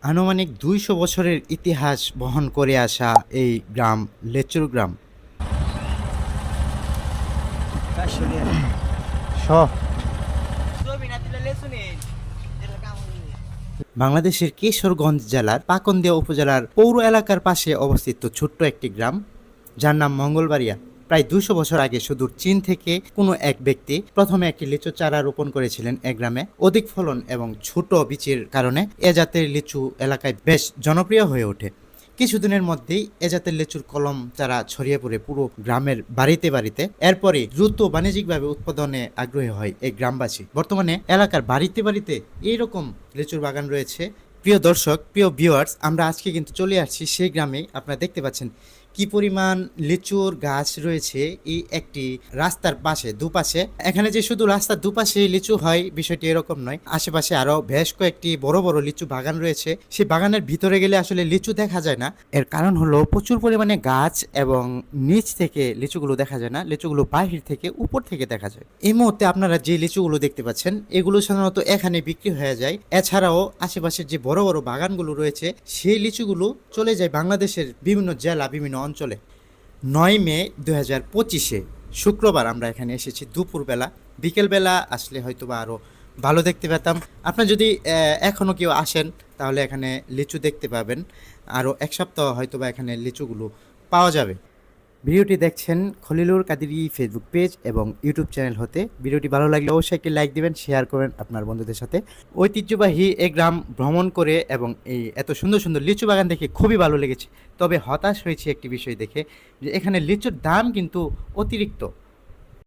আনুমানিক ২০০ বছরের ইতিহাস বহন করে আসা এই গ্রাম লেচুর গ্রাম বাংলাদেশের কিশোরগঞ্জ জেলার পাকন্দিয়া উপজেলার পৌর এলাকার পাশে অবস্থিত ছোট্ট একটি গ্রাম, যার নাম মঙ্গলবাড়িয়া। প্রায় ২০০ বছর আগে সুদূর চীন থেকে কোনো এক ব্যক্তি প্রথমে একটি লিচু চারা রোপণ করেছিলেন এ গ্রামে। অধিক ফলন এবং ছোট বীজের কারণে এ জাতের লিচু এলাকায় বেশ জনপ্রিয় হয়ে ওঠে। কিছুদিনের মধ্যেই এ জাতের লিচুর কলম চারা ছড়িয়ে পড়ে পুরো গ্রামের বাড়িতে বাড়িতে। এরপরে দ্রুত বাণিজ্যিকভাবে উৎপাদনে আগ্রহী হয় এই গ্রামবাসী। বর্তমানে এলাকার বাড়িতে বাড়িতে এইরকম লিচুর বাগান রয়েছে। প্রিয় দর্শক, প্রিয় ভিউয়ার্স, আমরা আজকে কিন্তু চলে আসছি সেই গ্রামে। আপনারা দেখতে পাচ্ছেন কি পরিমাণ লিচুর গাছ রয়েছে এই একটি রাস্তার পাশে, দুপাশে। এখানে যে শুধু রাস্তার দুপাশে লিচু হয় বিষয়টি এরকম নয়, আশেপাশে আরো বেশ কয়েকটি বড় বড় লিচু বাগান রয়েছে। সেই বাগানের ভিতরে গেলে আসলে লিচু দেখা যায় না। এর কারণ হলো প্রচুর পরিমাণে গাছ এবং নিচ থেকে লিচুগুলো দেখা যায় না, লিচুগুলো বাহির থেকে উপর থেকে দেখা যায়। এই মুহূর্তে আপনারা যে লিচুগুলো দেখতে পাচ্ছেন এগুলো সাধারণত এখানে বিক্রি হয়ে যায়। এছাড়াও আশেপাশের যে বড় বড় বাগানগুলো রয়েছে সেই লিচুগুলো চলে যায় বাংলাদেশের বিভিন্ন জেলা, বিভিন্ন অঞ্চলে। ৯ মে ২০২৫ শুক্রবার আমরা এখানে এসেছি দুপুরবেলা। বিকেলবেলা আসলে হয়তো বা আরও ভালো দেখতে পেতাম। আপনার যদি এখনও কেউ আসেন তাহলে এখানে লিচু দেখতে পাবেন। আরও এক সপ্তাহ হয়তো বা এখানে লিচুগুলো পাওয়া যাবে। ভিডিওটি দেখছেন খলিলুর কাদেরী ফেসবুক পেজ এবং ইউটিউব চ্যানেল হতে। ভিডিওটি ভালো লাগলে অবশ্যই একটি লাইক দিবেন, শেয়ার করবেন আপনার বন্ধুদের সাথে। ঐতিহ্যবাহী এই গ্রাম ভ্রমণ করে এবং এই এত সুন্দর সুন্দর লিচু বাগান দেখে খুবই ভালো লেগেছে। তবে হতাশ হয়েছি একটি বিষয় দেখে, যে এখানে লিচুর দাম কিন্তু অতিরিক্ত।